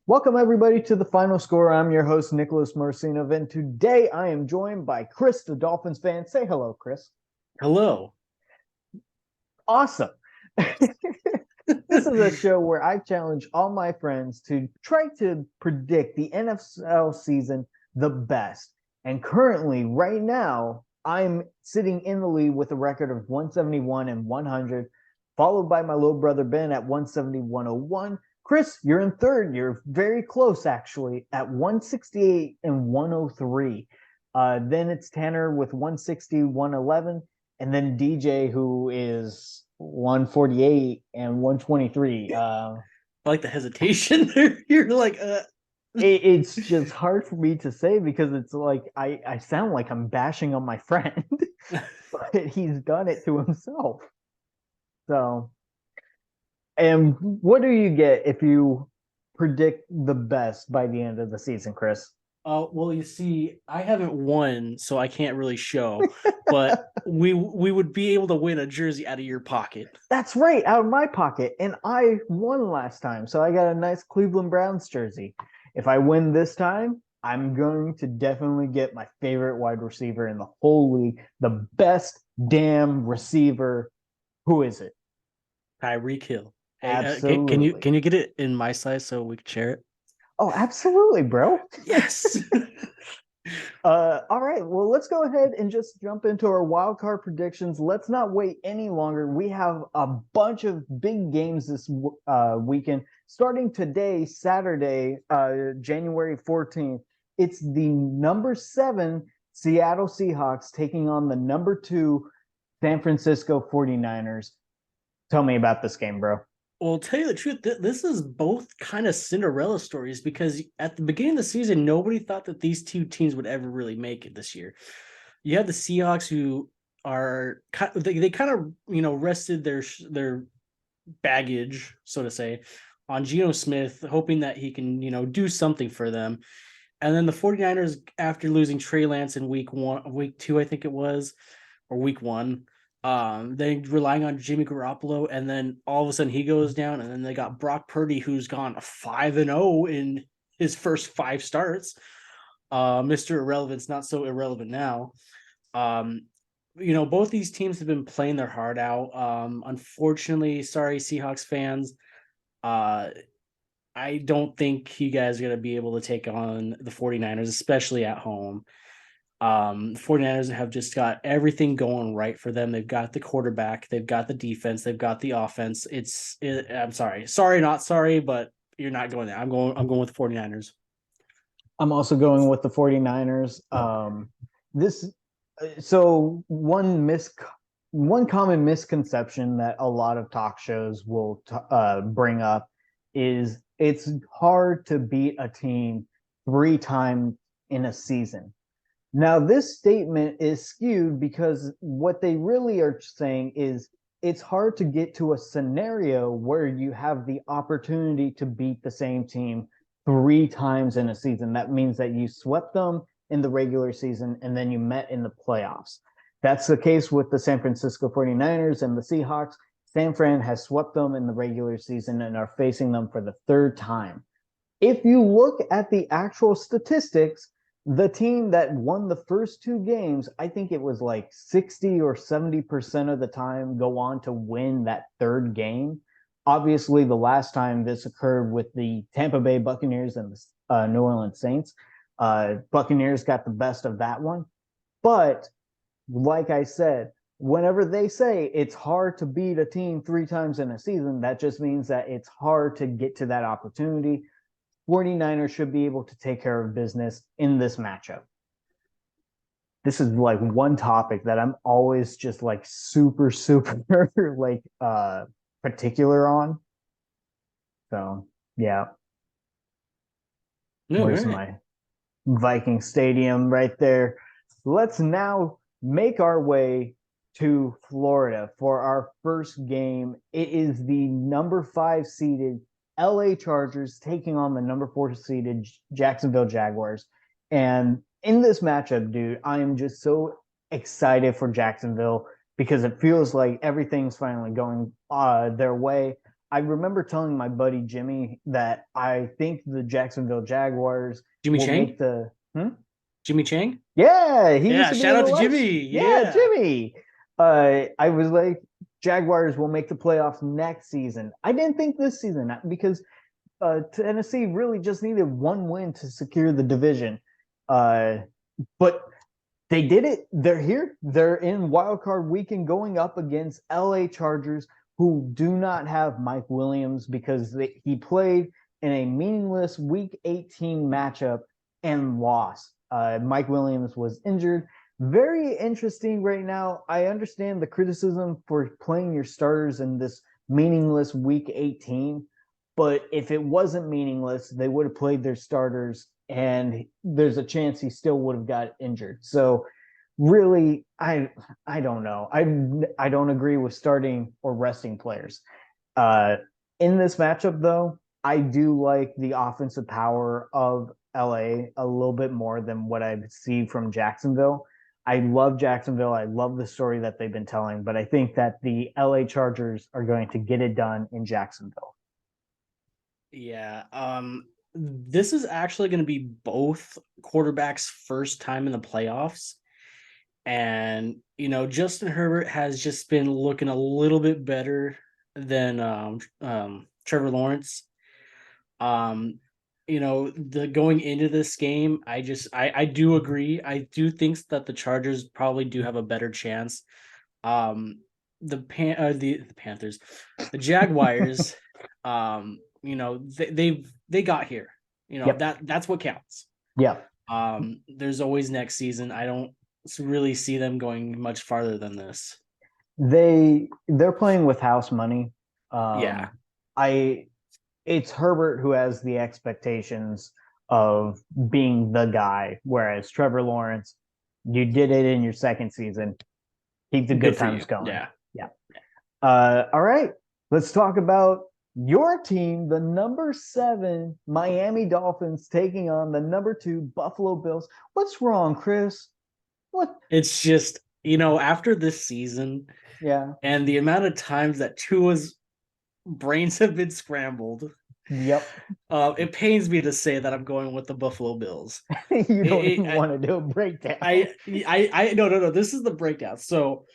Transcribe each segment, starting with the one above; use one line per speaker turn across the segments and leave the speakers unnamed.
Welcome, everybody, to the final score. I'm your host, Nicholas Marcinov, and today I am joined by Chris, the Dolphins fan. Say hello, Chris.
Hello.
Awesome. This is a show where I challenge all my friends to try to predict the NFL season the best. And currently, right now, I'm sitting in the lead with a record of 171 and 100, followed by my little brother Ben at 170, 101. Chris, you're in third. You're very close, actually, at 168 and 103. Then it's Tanner with 160, 111, and then DJ, who is 148 and 123.
I like the hesitation there. You're like,
It's just hard for me to say because it's like I sound like I'm bashing on my friend, but he's done it to himself. So, and what do you get if you predict the best by the end of the season, Chris?
well, you see, I haven't won, so I can't really show, but we would be able to win a jersey out of your pocket.
That's right, out of my pocket. And I won last time, so I got a nice Cleveland Browns jersey. If I win this time, I'm going to definitely get my favorite wide receiver in the whole league, the best damn receiver. Who is it?
Tyreek Hill. Hey,
Absolutely.
can you get it in my size so we can share it?
Oh, absolutely, bro.
Yes.
All right. Well, let's go ahead and just jump into our wild card predictions. Let's not wait any longer. We have a bunch of big games this weekend. Starting today, Saturday, January 14th, it's the number 7 Seattle Seahawks taking on the number 2 San Francisco 49ers. Tell me about this game, bro.
Well, tell you the truth, this is both kind of Cinderella stories because at the beginning of the season, nobody thought that these two teams would ever really make it this year. You have the Seahawks who are they kind of rested their baggage, so to say, on Geno Smith, hoping that he can do something for them. And then the 49ers, after losing Trey Lance in week 2, I think it was, or week 1, they relying on Jimmy Garoppolo, and then all of a sudden he goes down, and then they got Brock Purdy, who's gone 5-0 in his first 5 starts. Mr. Irrelevant's not so irrelevant now. Both these teams have been playing their heart out. Unfortunately, sorry, Seahawks fans. I don't think you guys are going to be able to take on the 49ers, especially at home. 49ers have just got everything going right for them. They've got the quarterback, they've got the defense, they've got the offense. I'm sorry, not sorry, but you're not going there. I'm going with the 49ers.
I'm also going with the 49ers. This so one common misconception that a lot of talk shows will bring up is it's hard to beat a team 3 times in a season. Now, this statement is skewed because what they really are saying is it's hard to get to a scenario where you have the opportunity to beat the same team 3 times in a season. That means that you swept them in the regular season and then you met in the playoffs. That's the case with the San Francisco 49ers and the Seahawks. San Fran has swept them in the regular season and are facing them for the 3rd time. If you look at the actual statistics, the team that won the first 2 games, I think it was like 60 or 70% of the time go on to win that 3rd game. Obviously, the last time this occurred with the Tampa Bay Buccaneers and the New Orleans Saints, Buccaneers got the best of that one. But like I said, whenever they say it's hard to beat a team 3 times in a season, that just means that it's hard to get to that opportunity. 49ers should be able to take care of business in this matchup. This is like one topic that I'm always just like super like particular on. So yeah.
No, all
Where's
right.
my Viking Stadium right there? Let's now make our way to Florida for our first game. It is the number 5 seeded LA Chargers taking on the number 4 seeded Jacksonville Jaguars. And in this matchup, dude, I am just so excited for Jacksonville because it feels like everything's finally going their way. I remember telling my buddy Jimmy that I think the Jacksonville Jaguars
Jimmy
will
Chang?
make the. Hmm?
Jimmy Chang?
Yeah, he used
Yeah,
to be
shout
in
out
the
to
Lions.
Jimmy.
Yeah,
Yeah.
Jimmy. I was like, Jaguars will make the playoffs next season. I didn't think this season because Tennessee really just needed one win to secure the division. Uh, but they did it. They're here. They're in wild card weekend going up against LA Chargers, who do not have Mike Williams because he played in a meaningless Week 18 matchup and lost. Mike Williams was injured. Very interesting right now. I understand the criticism for playing your starters in this meaningless Week 18, but if it wasn't meaningless, they would have played their starters, and there's a chance he still would have got injured. So really, I don't know. I don't agree with starting or resting players. Uh, in this matchup, though, I do like the offensive power of LA a little bit more than what I see from Jacksonville. I love Jacksonville. I love the story that they've been telling, but I think that the LA Chargers are going to get it done in Jacksonville.
Yeah. This is actually going to be both quarterbacks' first time in the playoffs. And, Justin Herbert has just been looking a little bit better than Trevor Lawrence. The going into this game, I do agree. I do think that the Chargers probably do have a better chance. The Panthers, the Jaguars, they got here.
Yep.
That's what counts.
Yep.
There's always next season. I don't really see them going much farther than this.
They're playing with house money.
Yeah.
I It's Herbert who has the expectations of being the guy, whereas Trevor Lawrence, you did it in your second season. Keep the
Good
good
for you.
times going.
Yeah.
Yeah. All right. Let's talk about your team, the number 7 Miami Dolphins, taking on the number 2 Buffalo Bills. What's wrong, Chris? What?
It's just, after this season
Yeah.
and the amount of times that Tua's brains have been scrambled,
Yep.
it pains me to say that I'm going with the Buffalo Bills.
You don't
It,
even
it,
want to do a breakdown.
no. This is the breakdown. So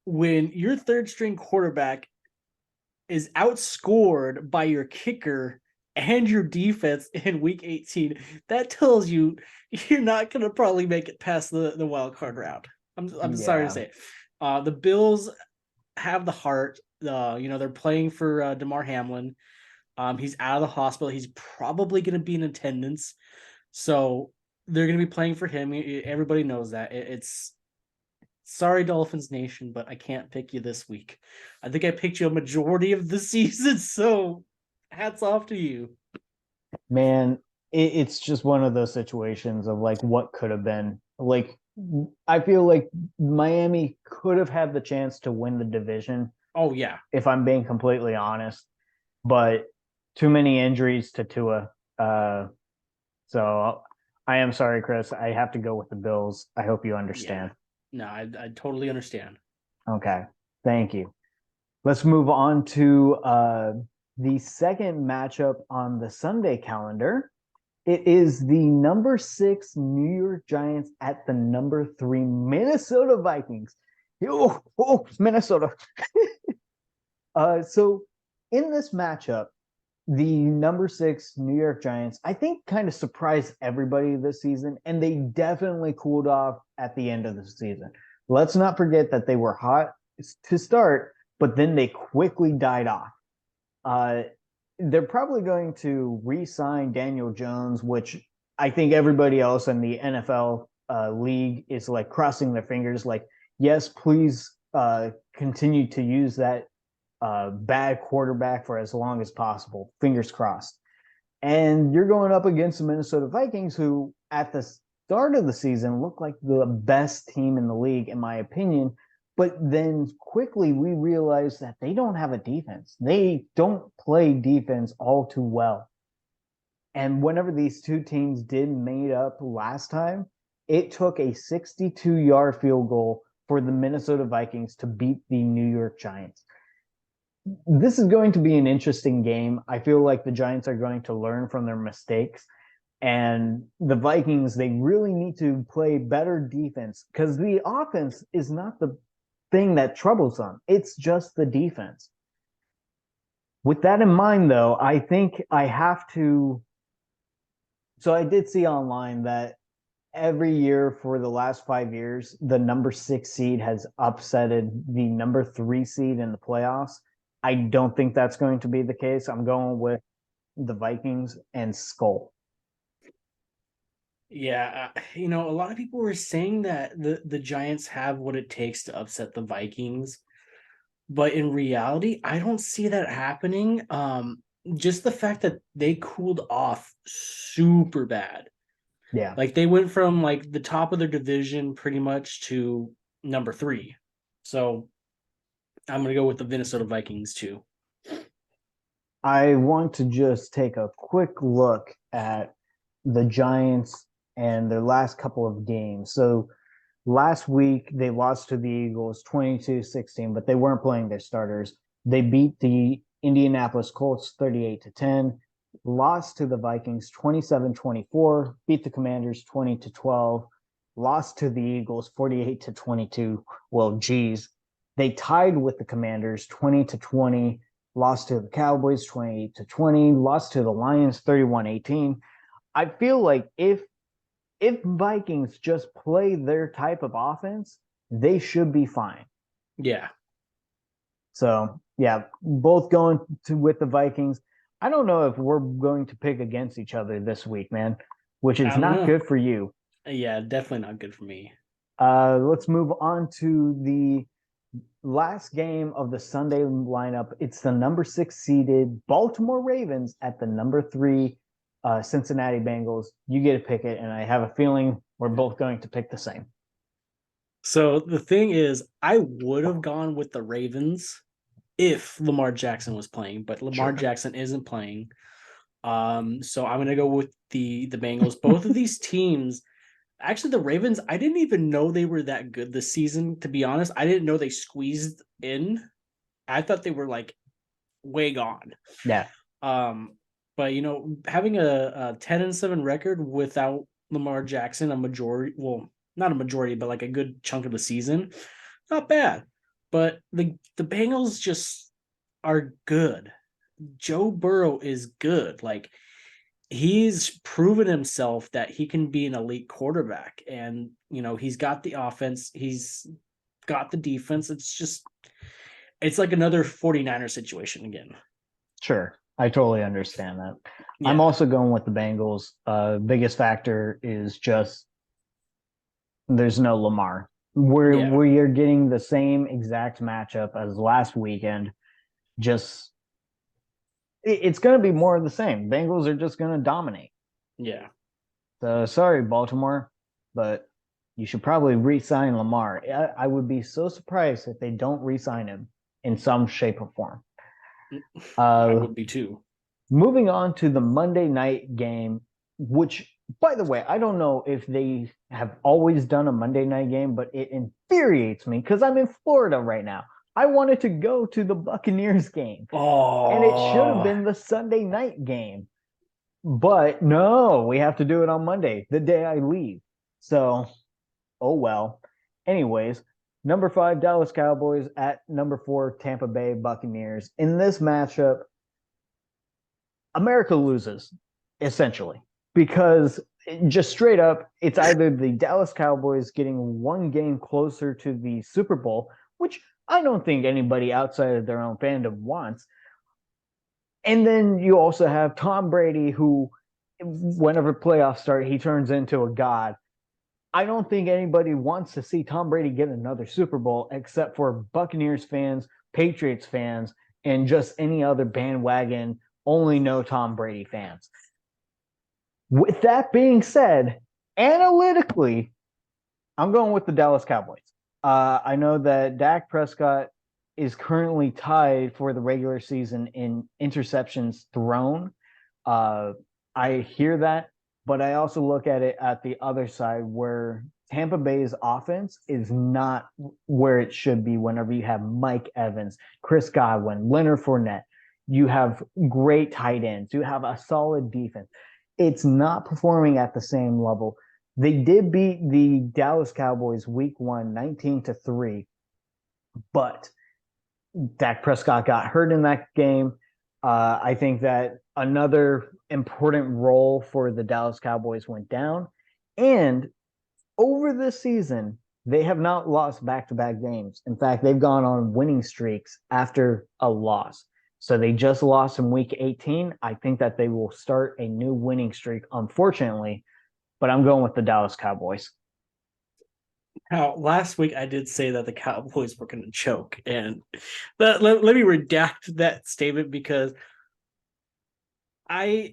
when your third string quarterback is outscored by your kicker and your defense in week 18, that tells you you're not going to probably make it past the wild card round. I'm sorry to
Yeah.
say it. The Bills have the heart. They're playing for DeMar Hamlin. He's out of the hospital. He's probably going to be in attendance. So they're going to be playing for him. Everybody knows that. It's sorry, Dolphins Nation, but I can't pick you this week. I think I picked you a majority of the season, so hats off to you.
Man, it's just one of those situations of like what could have been. Like, I feel like Miami could have had the chance to win the division,
Oh, yeah.
if I'm being completely honest, but too many injuries to Tua. So I am sorry, Chris. I have to go with the Bills. I hope you
Yeah.
understand.
No, I totally understand.
Okay. Thank you. Let's move on to the second matchup on the Sunday calendar. It is the number 6 New York Giants at the number 3 Minnesota Vikings. Minnesota. So in this matchup, the number 6 New York Giants, I think, kind of surprised everybody this season, and they definitely cooled off at the end of the season. Let's not forget that they were hot to start, but then they quickly died off. Uh, they're probably going to re-sign Daniel Jones, which I think everybody else in the NFL league is like crossing their fingers. Like, yes, please continue to use that bad quarterback for as long as possible. Fingers crossed. And you're going up against the Minnesota Vikings, who at the start of the season looked like the best team in the league, in my opinion. But then quickly we realized that they don't have a defense. They don't play defense all too well. And whenever these two teams did made up last time, it took a 62-yard field goal for the Minnesota Vikings to beat the New York Giants. this is going to be an interesting game. I feel like the Giants are going to learn from their mistakes. And the Vikings, they really need to play better defense because the offense is not the thing that troubles them. It's just the defense. With that in mind, though, I think I have to. So I did see online that every year for the last 5 years, the number 6 seed has upsetted the number 3 seed in the playoffs. I don't think that's going to be the case. I'm going with the Vikings and Skull.
Yeah, a lot of people were saying that the Giants have what it takes to upset the Vikings, but in reality, I don't see that happening. Just the fact that they cooled off super bad.
Yeah.
Like they went from like the top of their division pretty much to number 3. So I'm gonna go with the Minnesota Vikings too.
I want to just take a quick look at the Giants and their last couple of games. So last week they lost to the Eagles 22-16, but they weren't playing their starters. They beat the Indianapolis Colts 38-10, lost to the Vikings 27-24, beat the Commanders 20-12, lost to the Eagles 48-22. Well, geez. They tied with the Commanders 20-20, lost to the Cowboys 28-20, lost to the Lions 31-18. I feel like if Vikings just play their type of offense, they should be fine.
Yeah.
So yeah, both going to with the Vikings. I don't know if we're going to pick against each other this week, man, which
I
is
don't
not
know.
good for you.
Yeah, definitely not good for me.
Let's move on to the last game of the Sunday lineup. It's the number 6 seeded Baltimore Ravens at the number 3 Cincinnati Bengals. You get to pick it, and I have a feeling we're both going to pick the same.
So the thing is, I would have gone with the Ravens if Lamar Jackson was playing, but Lamar
Sure.
Jackson isn't playing. So I'm gonna go with the Bengals. Both of these teams, actually, the Ravens, I didn't even know they were that good this season. To be honest, I didn't know they squeezed in. I thought they were like way gone.
Yeah,
Um, but having a 10-7 record without Lamar Jackson, a majority, well, not a majority, but like a good chunk of the season, not bad. But the Bengals just are good. Joe Burrow is good. Like he's proven himself that he can be an elite quarterback, and he's got the offense, he's got the defense. It's like another 49er situation again.
sure. I totally understand that. I'm
Yeah.
also going with the Bengals. Biggest factor is just there's no Lamar.
Yeah.
We are getting the same exact matchup as last weekend. Just it's going to be more of the same. Bengals are just going to dominate.
Yeah.
So sorry, Baltimore, but you should probably re-sign Lamar. I would be so surprised if they don't re-sign him in some shape or form.
I
Uh,
would be too.
moving on to the Monday night game, which, by the way, I don't know if they have always done a Monday night game, but it infuriates me because I'm in Florida right now. I wanted to go to the Buccaneers game, and it should have
Oh,
been the Sunday night game. But no, we have to do it on Monday, the day I leave. So, oh well. Anyways, number 5 Dallas Cowboys at number 4 Tampa Bay Buccaneers. In this matchup, America loses essentially because just straight up, it's either the Dallas Cowboys getting one game closer to the Super Bowl, which I don't think anybody outside of their own fandom wants. And then you also have Tom Brady, who, whenever playoffs start, he turns into a god. I don't think anybody wants to see Tom Brady get another Super Bowl except for Buccaneers fans, Patriots fans, and just any other bandwagon, only know Tom Brady fans. With that being said, analytically, I'm going with the Dallas Cowboys. I know that Dak Prescott is currently tied for the regular season in interceptions thrown. Uh, I hear that, but I also look at it at the other side where Tampa Bay's offense is not where it should be whenever you have Mike Evans, Chris Godwin, Leonard Fournette. You have great tight ends. You have a solid defense. It's not performing at the same level. They did beat the Dallas Cowboys week 1, 19-3, but Dak Prescott got hurt in that game. I think that another important role for the Dallas Cowboys went down. And over this season, they have not lost back-to-back games. In fact, they've gone on winning streaks after a loss. So they just lost in week 18. I think that they will start a new winning streak, unfortunately, but I'm going with the Dallas Cowboys.
Now, last week I did say that the Cowboys were going to choke, and let me redact that statement because as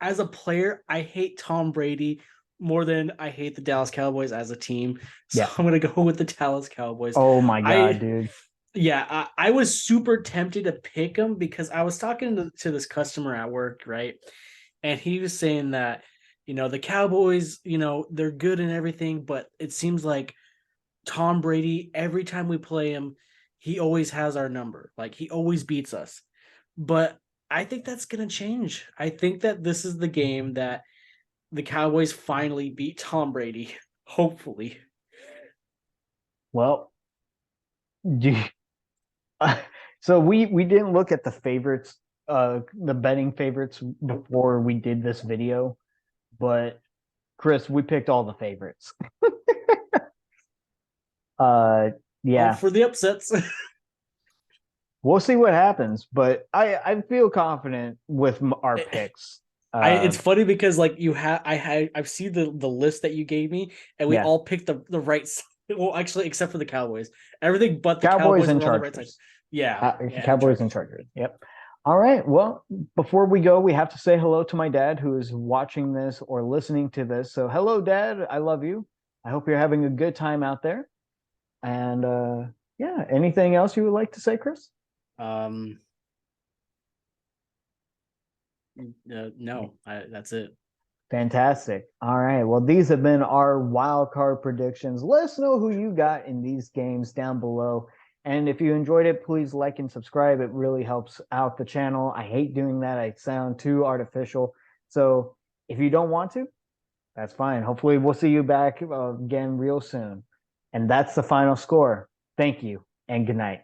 a player, I hate Tom Brady more than I hate the Dallas Cowboys as a team. So I'm going to go with the Dallas Cowboys.
Oh my God, dude.
Yeah, I was super tempted to pick them because I was talking to this customer at work, right? And he was saying that, the Cowboys, they're good and everything, but it seems like Tom Brady, every time we play him, he always has our number. Like, he always beats us. But I think that's going to change. I think that this is the game that the Cowboys finally beat Tom Brady, hopefully.
Well, so we didn't look at the favorites, the betting favorites before we did this video, but Chris, we picked all the favorites. Yeah.
For the upsets.
We'll see what happens, but I feel confident with our picks.
It's funny because like I've seen the list that you gave me, and we all picked the right side. Well, actually, except for the Cowboys, everything but the Cowboys
and
were on
Chargers.
the right side. Yeah,
Cowboys and Chargers. Yep. All right. Well, before we go, we have to say hello to my dad who is watching this or listening to this. So, hello, Dad. I love you. I hope you're having a good time out there. And yeah, anything else you would like to say, Chris?
No, that's it.
Fantastic. All right. Well, these have been our wild card predictions. Let us know who you got in these games down below. And if you enjoyed it, please like and subscribe. It really helps out the channel. I hate doing that. I sound too artificial. So if you don't want to, that's fine. Hopefully we'll see you back again real soon. And that's the final score. Thank you and good night.